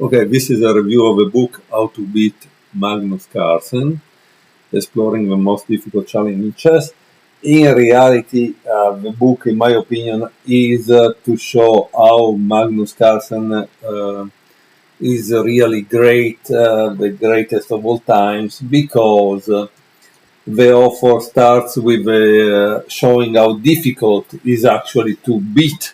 Okay, this is a review of the book How to Beat Magnus Carlsen, exploring the most difficult challenge in chess. In reality, the book, in my opinion, is to show how Magnus Carlsen is really great, the greatest of all times, because the author starts with showing how difficult it is actually to beat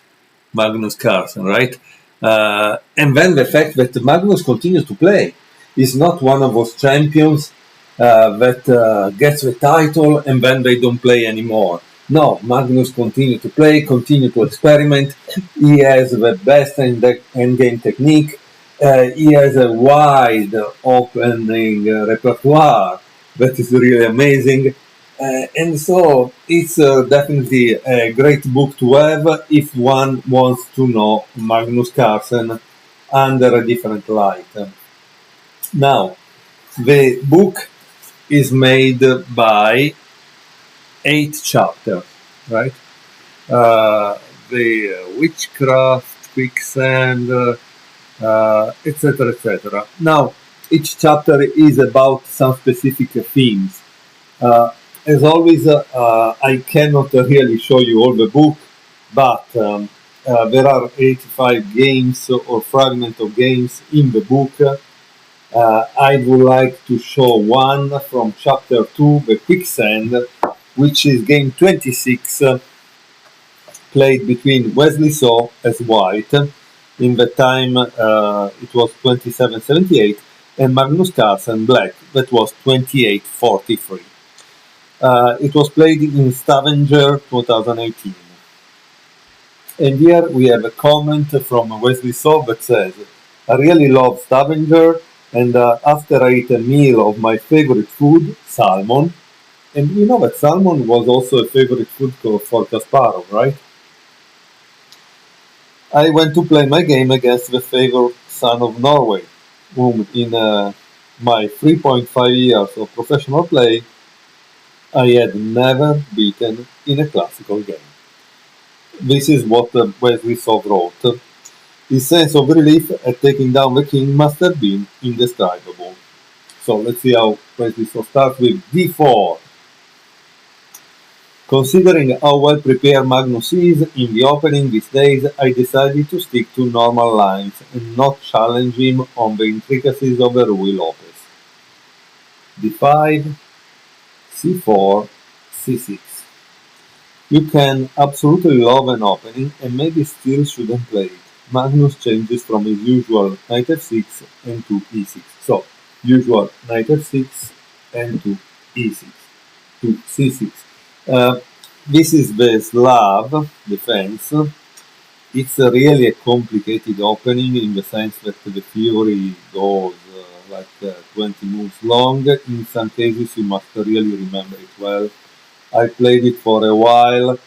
Magnus Carlsen, right? And then the fact that Magnus continues to play. He's not one of those champions that gets the title and then they don't play anymore. No, Magnus continues to play, continue to experiment. He has the best endgame technique. He has a wide opening repertoire that is really amazing. And so it's definitely a great book to have if one wants to know Magnus Carlsen under a different light. Now, the book is made by 8 chapters, right? The witchcraft, quicksand, etc., etc. Now, each chapter is about some specific themes. Uh, as always, I cannot really show you all the book, but there are 85 games or fragments of games in the book. I would like to show one from chapter 2, the quicksand, which is game 26, played between Wesley So as white, in the time it was 27-78, and Magnus Carlsen black, that was 28-43. It was played in Stavanger 2018. And here we have a comment from Wesley So that says, I really love Stavanger, and after I eat a meal of my favorite food, salmon, and you know that salmon was also a favorite food for Kasparov, right? I went to play my game against the favored son of Norway, whom in my 3.5 years of professional play, I had never beaten in a classical game. This is what Wesley So wrote. His sense of relief at taking down the king must have been indescribable. So let's see how Wesley So starts with d4. Considering how well prepared Magnus is in the opening these days, I decided to stick to normal lines and not challenge him on the intricacies of the Ruy Lopez. d5, c4, c6. You can absolutely love an opening and maybe still shouldn't play it. Magnus changes from his usual knight f6 and to e6. So, usual knight f6 and to e6, to c6. This is the Slav defense. It's really a complicated opening in the sense that the theory goes 20 moves long. In some cases, you must really remember it well. I played it for a while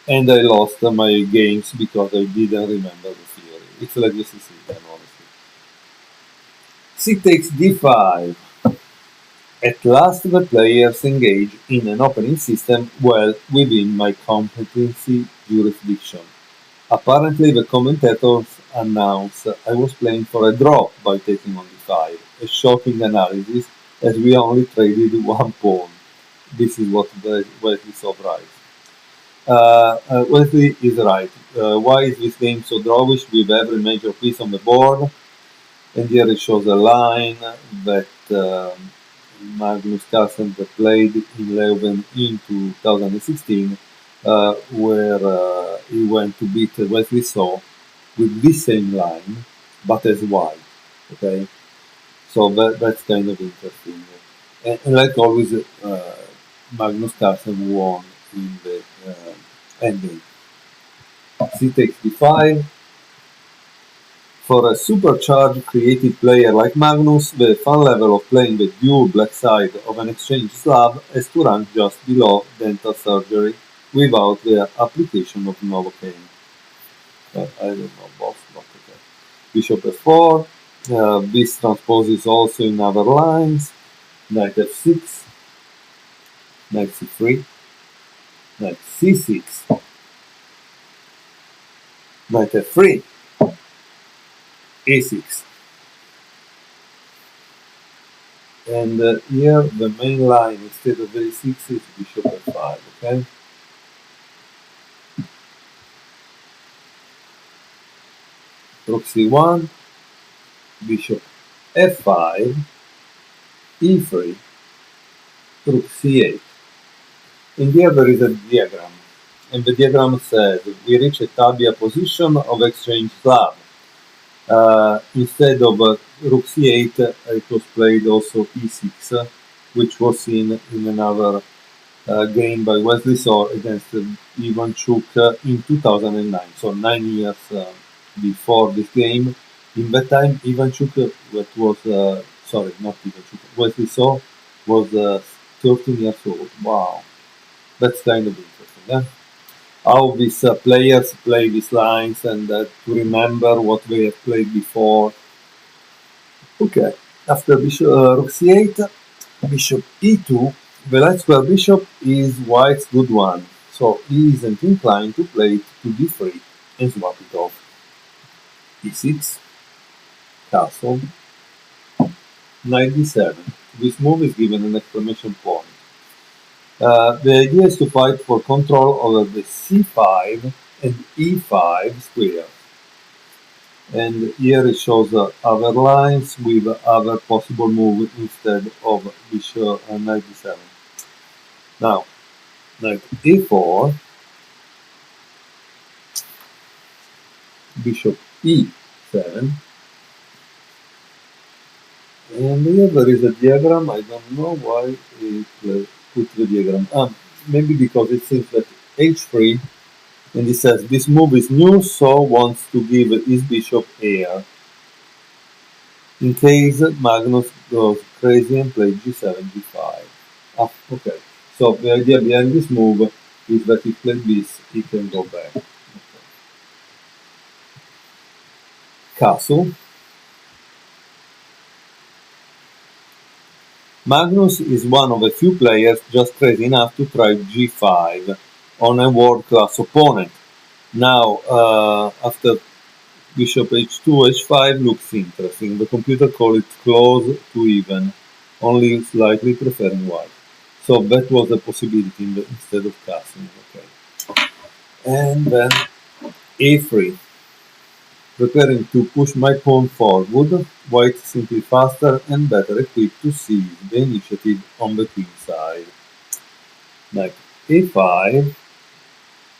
and I lost my games because I didn't remember the theory. It's like the Sicilian, honestly. C takes d5. At last the players engage in an opening system well within my competency jurisdiction. Apparently the commentators announced I was playing for a draw by taking on d5, a shocking analysis as we only traded one pawn. This is what Wesley So writes. Wesley is right. Why is this game so drawish with every major piece on the board? And here it shows a line that Magnus Carlsen played in Leuven in 2016, where he went to beat Wesley So with this same line, but as white. Okay, so that's kind of interesting. And like always, Magnus Carlsen won in the endgame. C takes d5. For a supercharged creative player like Magnus, the fun level of playing the dual black side of an exchange slab has to rank just below dental surgery without the application of Novocaine. I don't know both, but okay. Bishop f4. This transposes also in other lines. Knight f6. Knight c3. Knight c6. Knight f3. a6. And here the main line instead of a6 is bishop f5, okay? Rook c1, bishop f5, e3, rook c8. In here there is a diagram, and the diagram says we reach a tabia position of exchange Slav. Instead of rook c8, it was played also e6, which was seen in another game by Wesley So against Ivan Chuk in 2009, so 9 years before this game. In that time, Ivan Chuk, that was, sorry, not Ivan Chuk, Wesley So was 13 years old. Wow, that's kind of interesting. Eh? How these players play these lines and to remember what they have played before. Okay, after bishop rook c8, bishop e2, the light square bishop is white's good one, so he isn't inclined to play it to d3 and swap it off. e6, castle, knight d7. This move is given an exclamation point. The idea is to fight for control over the c5 and e5 squares. And here it shows other lines with other possible move instead of bishop and knight d7. Now, knight a4, bishop e7, and here there is a diagram. I don't know why it put the diagram. Maybe because it seems that h3, and it says this move is new, so wants to give his bishop heir. In case Magnus goes crazy and plays g7, g5. Okay. So the idea behind this move is that if plays this, he can go back. Okay. Castle. Magnus is one of a few players just crazy enough to try g5 on a world-class opponent. Now, after bishop h2, h5 looks interesting. The computer calls it close to even, only slightly preferring white. So that was a possibility instead of castling. Okay. And then a3. Preparing to push my pawn forward, white simply faster and better equipped to seize the initiative on the queen side. Knight a5.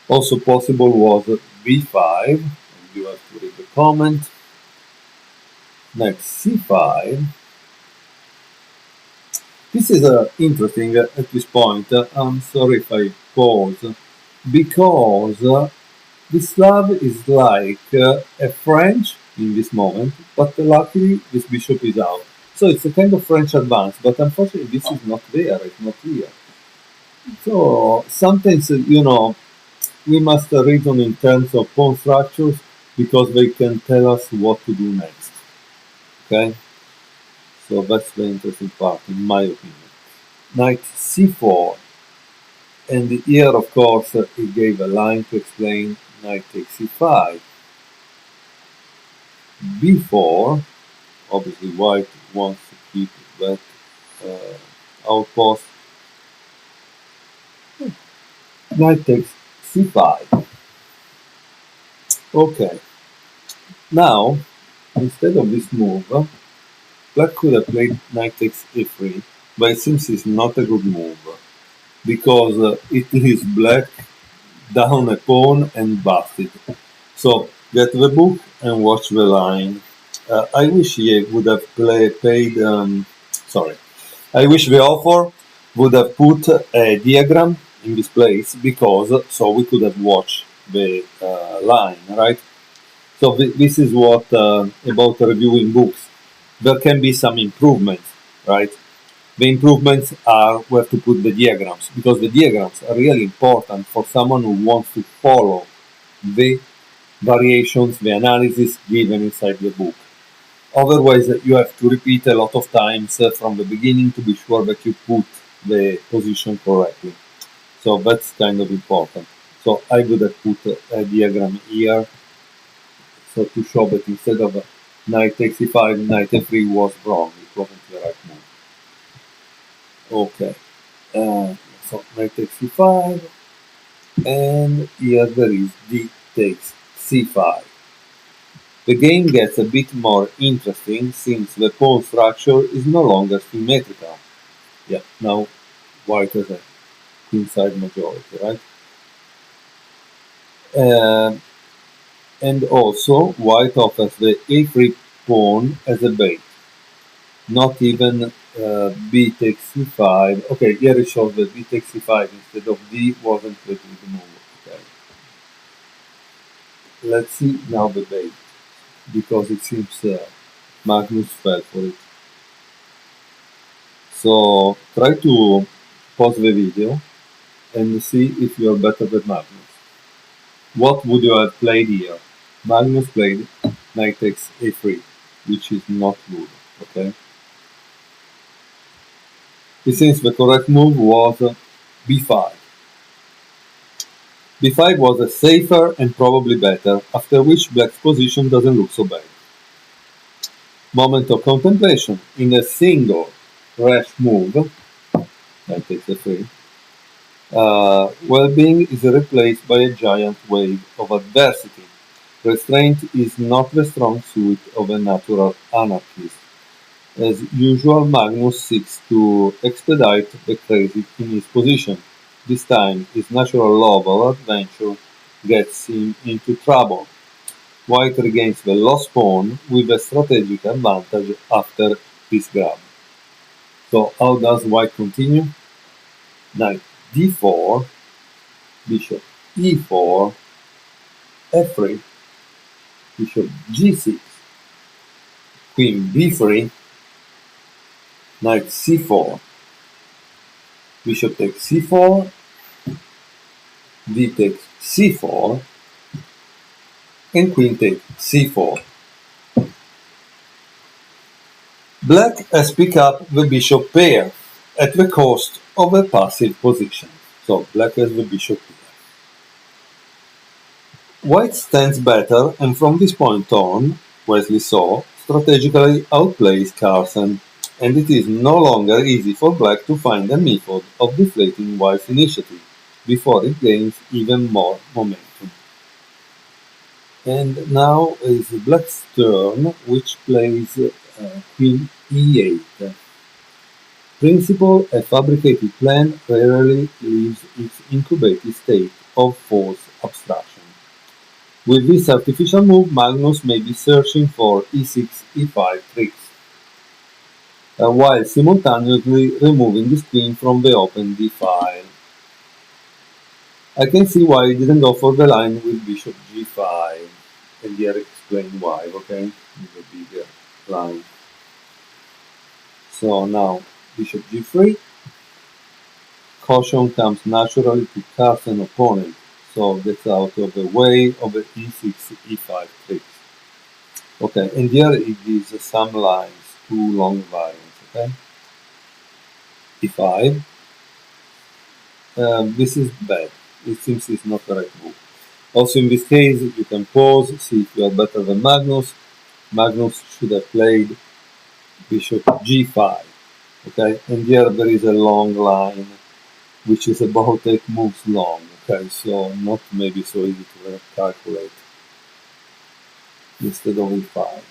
Also possible was b5, and you have to read the comment. Knight c5. This is interesting at this point. I'm sorry if I pause, because this Slav is like a French in this moment, but luckily this bishop is out. So it's a kind of French advance, but unfortunately this is not there, it's not here. So sometimes, we must reason in terms of pawn structures because they can tell us what to do next. Okay? So that's the interesting part, in my opinion. Knight c4. And here, of course, it gave a line to explain knight takes c5. b4, obviously white wants to keep that outpost. Knight takes c5. Okay. Now, instead of this move, black could have played knight takes e3, but it seems it's not a good move, because it is black down a pawn and busted. So get the book and watch the line. I wish he would have paid. I wish the author would have put a diagram in this place, because so we could have watched the line, right? So this is what about reviewing books. There can be some improvements, right? The improvements are where to put the diagrams, because the diagrams are really important for someone who wants to follow the variations, the analysis given inside the book. Otherwise, you have to repeat a lot of times from the beginning to be sure that you put the position correctly. So that's kind of important. So I would have put a diagram here, so to show that instead of knight takes e5, knight f3 was wrong. It wasn't the right move. Okay, so knight takes c5, and here there is d takes c5. The game gets a bit more interesting since the pawn structure is no longer symmetrical. Yeah, now white has a queenside majority, right? Um, and also white offers the a3 pawn as a bait, not even b takes c5. Okay, here it shows that b takes c5 instead of d wasn't with the move. Okay, let's see now the bait, because it seems Magnus fell for it. So try to pause the video and see if you are better than Magnus. What would you have played here? Magnus played knight takes a3, which is not good. Okay. Since the correct move was b5. b5 was a safer and probably better, after which black's position doesn't look so bad. Moment of contemplation. In a single rash move, knight takes a3, well-being is replaced by a giant wave of adversity. Restraint is not the strong suit of a natural anarchist. As usual, Magnus seeks to expedite the crazy in his position. This time, his natural love of adventure gets him into trouble. White regains the lost pawn with a strategic advantage after this grab. So how does White continue? Knight d4, bishop e4, f3, bishop g6, queen b3, knight c4, bishop takes c4, d takes c4, and queen takes c4. Black has picked up the bishop pair at the cost of a passive position. So black has the bishop here. White stands better, and from this point on, Wesley saw, strategically outplays Carlsen, and it is no longer easy for black to find a method of deflating white's initiative before it gains even more momentum. And now is black's turn, which plays queen e8. Principle: a fabricated plan rarely leaves its incubated state of false abstraction. With this artificial move, Magnus may be searching for e6, e5 tricks, while simultaneously removing the queen from the open d file. I can see why he didn't go for the line with bishop g5, and here explain why, okay, with a bigger line. So now bishop g3, caution comes naturally to Carlsen opponent, so gets out of the way of the e6, e5 tricks. Okay, and here it gives some lines, two long variants, okay? e5. This is bad. It seems it's not the right move. Also in this case, you can pause, see if you are better than Magnus. Magnus should have played bishop g5, okay? And here there is a long line, which is about 8 moves long, okay? So not maybe so easy to calculate. Instead of e5.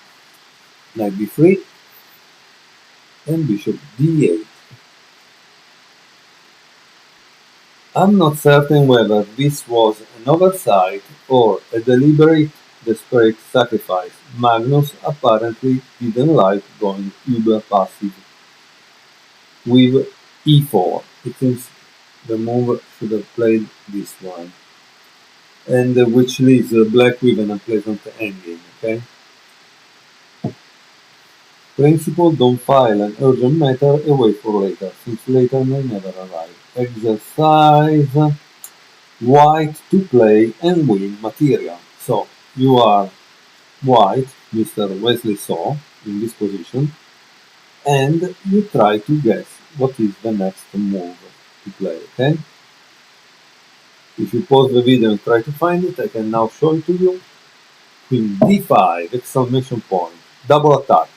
Knight b3, and bishop d8. I'm not certain whether this was an oversight or a deliberate, desperate sacrifice. Magnus apparently didn't like going uber passive with e4. It seems the move should have played this one, and which leaves black with an unpleasant endgame, okay? Principle: don't file an urgent matter away for later, since later may never arrive. Exercise white to play and win material. So you are white, Mr. Wesley Saw, in this position, and you try to guess what is the next move to play, okay? If you pause the video and try to find it, I can now show it to you. Queen d5, exclamation point, double attack,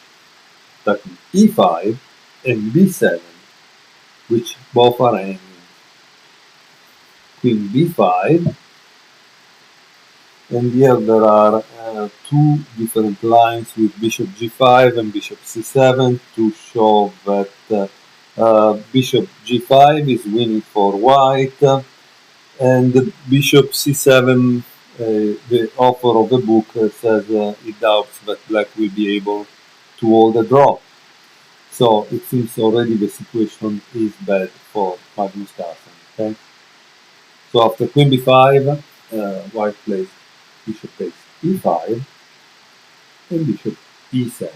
attacking e5 and b7. which both are hanging. Queen b5, and here there are two different lines with bishop g5 and bishop c7 to show that bishop g5 is winning for white, and the bishop c7, the author of the book says he doubts that black will be able to hold a draw. So it seems already the situation is bad for Magnus Carlsen. Okay? So after queen b5, white plays bishop takes e5 and bishop e7.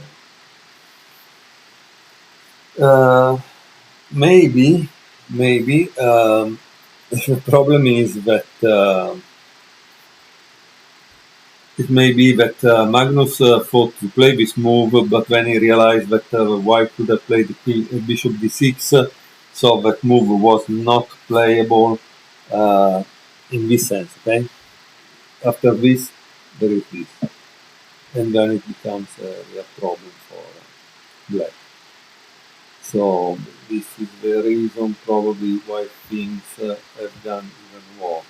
Uh, maybe the problem is that it may be that Magnus thought to play this move, but then he realized that white could have played bishop d6, so that move was not playable in this sense. Okay. After this, there is this, and then it becomes a real problem for black. So this is the reason probably why things have gone even worse.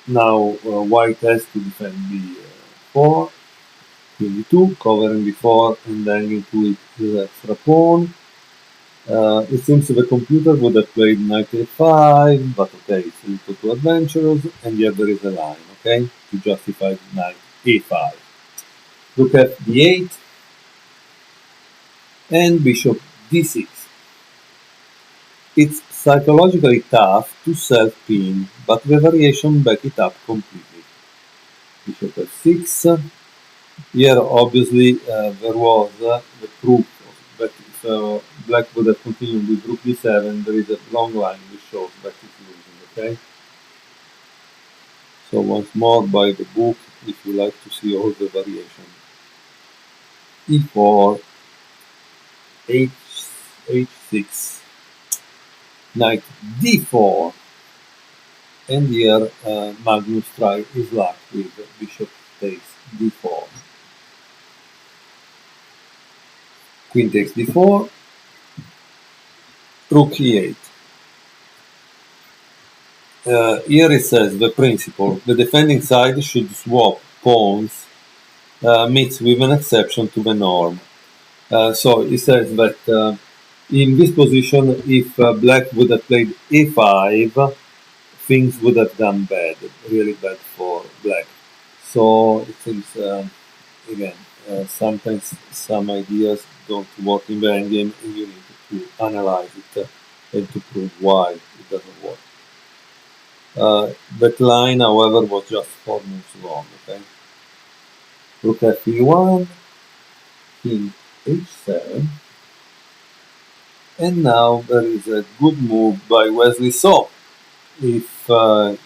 Now white has to defend b4, queen d2, covering b4 and then into it the extra pawn. It seems the computer would have played knight a5, but okay, it's a little too adventurous, and yet there is a line, okay, to justify knight a5. Look at d8 and bishop d6. It's psychologically tough to self-pin, but the variation back it up completely. Bishop f6. Here, obviously, there was the proof that if black would have continued with rook d7, there is a long line which shows that it's losing, okay? So once more, by the book, if you like to see all the variation. e4, h6, knight d4, and here Magnus tries his luck with bishop takes d4. Queen takes d4, rook e8. Here it says the principle: the defending side should swap pawns, meets with an exception to the norm. So it says that in this position, if black would have played a5, things would have gone bad, really bad for black. So it seems, again, sometimes some ideas don't work in the endgame, and you need to analyze it and to prove why it doesn't work. That line, however, was just 4 moves long, okay? Rook f e1, king h7, and now there is a good move by Wesley So. If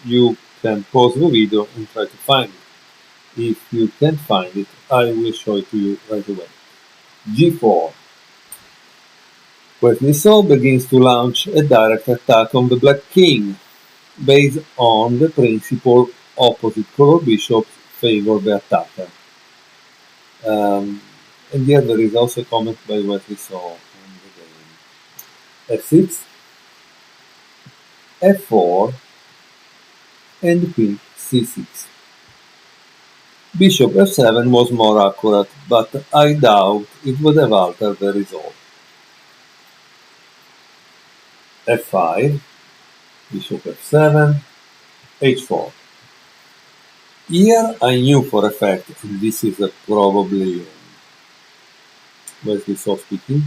you can pause the video and try to find it. If you can't find it, I will show it to you right away. g4. Wesley So begins to launch a direct attack on the black king, based on the principle opposite color bishops favor the attacker. And here there is also a comment by Wesley So on the game. f6, f4, and queen c6. Bishop f7 was more accurate, but I doubt it would have altered the result. f5, bishop f7, h4. Here I knew for a fact, and this is probably Wesley So speaking,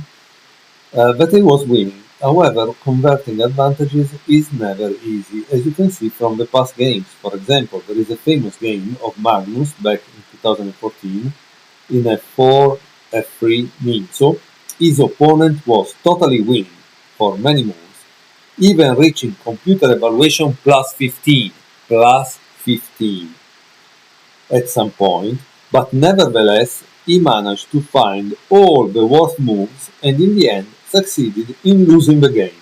that he was winning. However, converting advantages is never easy, as you can see from the past games. For example, there is a famous game of Magnus back in 2014 in f4, f3 Minzo. His opponent was totally winning for many moves, even reaching computer evaluation +15 at some point, but nevertheless he managed to find all the worst moves and in the end succeeded in losing the game.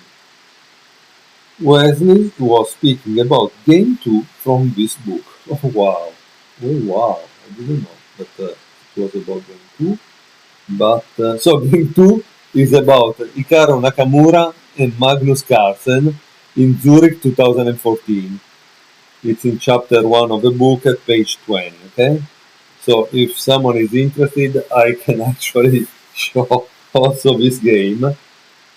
Wesley was speaking about Game 2 from this book. Oh wow, I didn't know that it was about Game 2. But so game 2 is about Hikaru Nakamura and Magnus Carlsen in Zurich 2014. It's in chapter 1 of the book at page 20, okay? So if someone is interested, I can actually show also this game,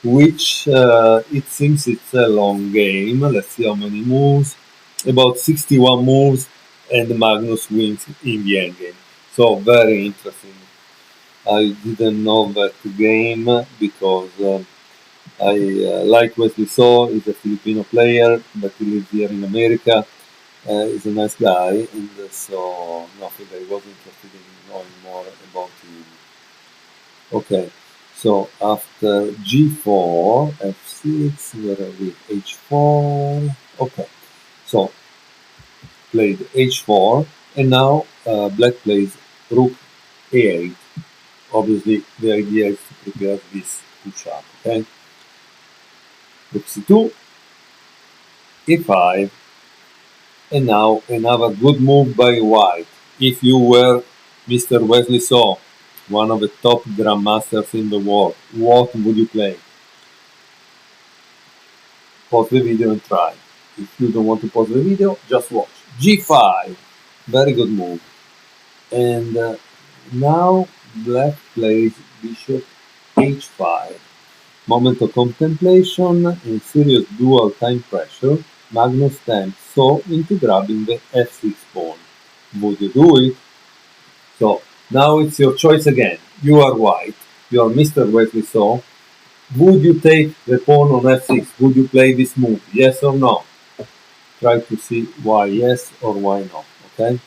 which it seems it's a long game. Let's see how many moves. About 61 moves, and Magnus wins in the end game. So very interesting. I didn't know that game because I like Wesley So. He's a Filipino player, but he lives here in America. He's a nice guy, and so nothing. I was interested in knowing more about him. Okay, so after G4, F6, where are we? H4. Okay, so played H4, and now Black plays Rook A8. Obviously, the idea is to prepare this push-up, okay? Rook C2, E5, and now another good move by White. If you were Mr. Wesley So, one of the top grandmasters in the world, what would you play? Pause the video and try. If you don't want to pause the video, just watch. G5, very good move. And now Black plays Bishop H5. Moment of contemplation in serious dual time pressure, Magnus tempts So into grabbing the f6 pawn. Would you do it? So now it's your choice again. You are White. You are Mr. Wesley So. Would you take the pawn on f6? Would you play this move? Yes or no? Try to see why yes or why no. Okay.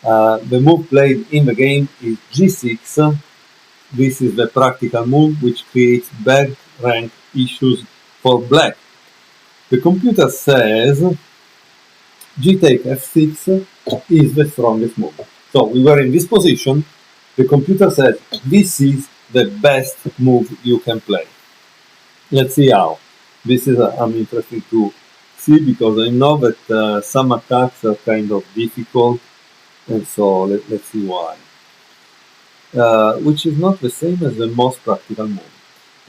The move played in the game is g6. This is the practical move which creates bad rank issues for Black. The computer says g take f6 is the strongest move. So we were in this position. The computer says this is the best move you can play. Let's see how. This is I'm interested to see because I know that some attacks are kind of difficult, and so let's see why. Which is not the same as the most practical move.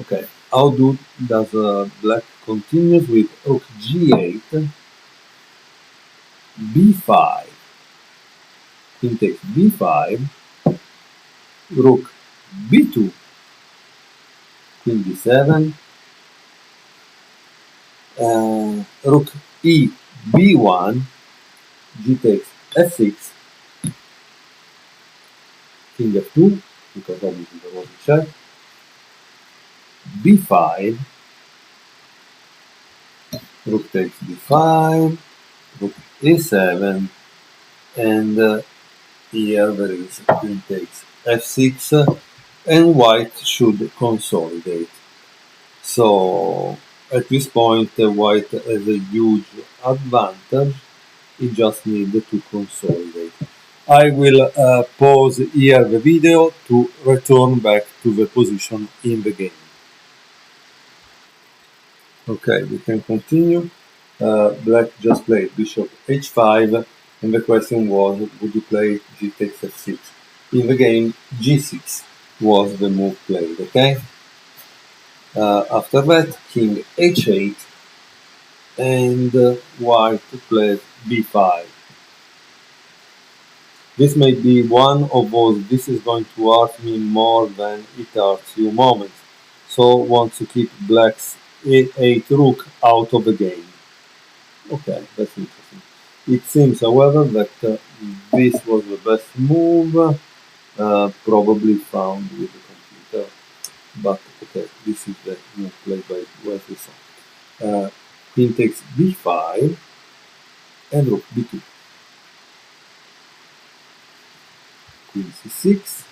Okay, how does Black continues with Rook G8, B5, King takes B5, Rook B2, Queen D7, Rook E B1, G takes F6, King F2, because obviously there was a check, B5, Rook takes D5, Rook A7, and here there is Queen takes F6, and White should consolidate. So at this point, White has a huge advantage. He just needs to consolidate. I will pause here the video to return back to the position in the game. Okay, we can continue. Black just played Bishop H5, and the question was, would you play G takes F6? In the game, G6 was the move played, okay? After that, King H8, and White plays B5. This may be one of those "this is going to hurt me more than it hurts you" moments, so want to keep Black's A8 rook out of the game. Okay, that's interesting. It seems, however, that this was the best move, probably found with the computer. But okay, this is the move played by Wesley So. Queen takes B5 and Rook B2. Queen C6.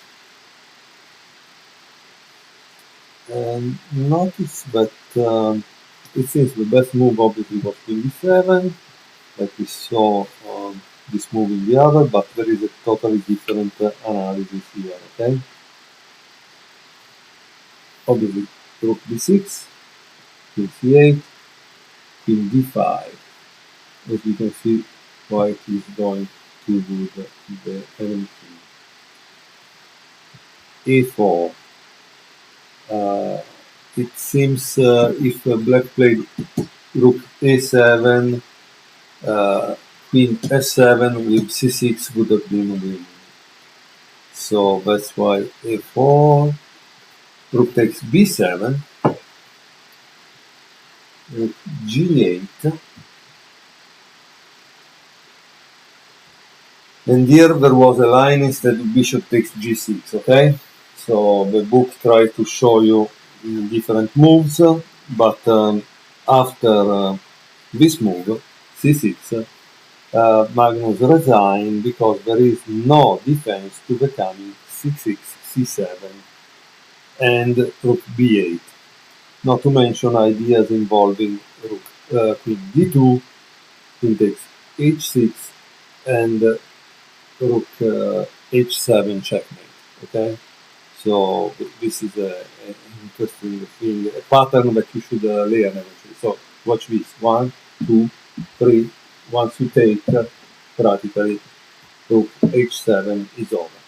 And notice that it seems the best move obviously was Queen D7, like we saw this move in the other, but there is a totally different analysis here, okay? Obviously, Rook B6, Queen C8, Queen D5. As you can see, White is going to do the enemy king. A4, Uh, it seems if black played rook a7, queen f7 with c6 would have been a win. So that's why a4, rook takes b7, rook g8, and here there was a line instead bishop takes g6, okay? So the book tries to show you different moves, but after this move, c6, Magnus resigned because there is no defense to the coming c6, c7, and rook b8. Not to mention ideas involving rook queen d2, queen takes h6, and rook h7 checkmate. Okay, so this is an interesting thing, a pattern that you should learn eventually. So watch this: 1, 2, 3. Once you take, practically rook h7 is over.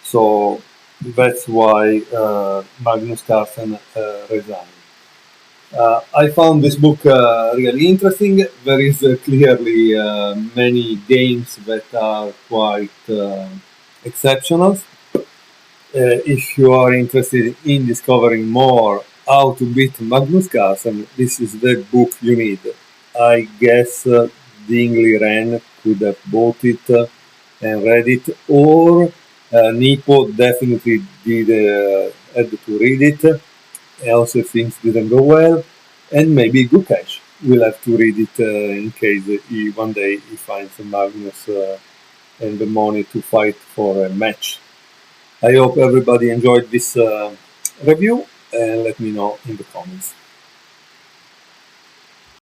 So that's why Magnus Carlsen resigned. I found this book really interesting. There is clearly many games that are quite exceptional. If you are interested in discovering more how to beat Magnus Carlsen, this is the book you need. I guess Dingley Ren could have bought it and read it, or Nipo definitely did had to read it. Also, things didn't go well, and maybe Gukesh will have to read it in case he one day he finds Magnus and the money to fight for a match. I hope everybody enjoyed this review, and let me know in the comments.